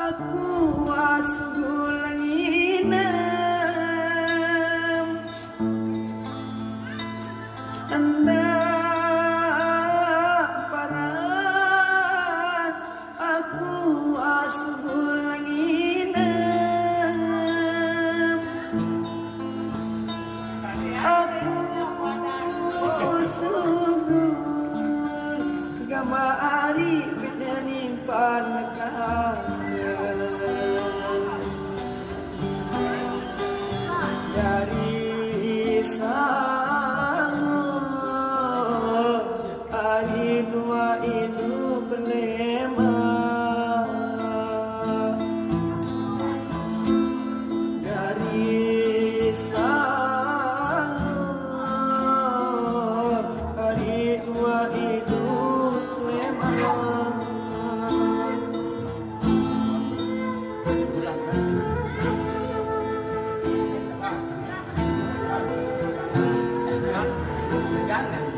aku asugulanginem anda paran aku asugulanginem aku sugul gamari bening panakan dari sana dua itu berlema dari sana dua itu berlema Jangan.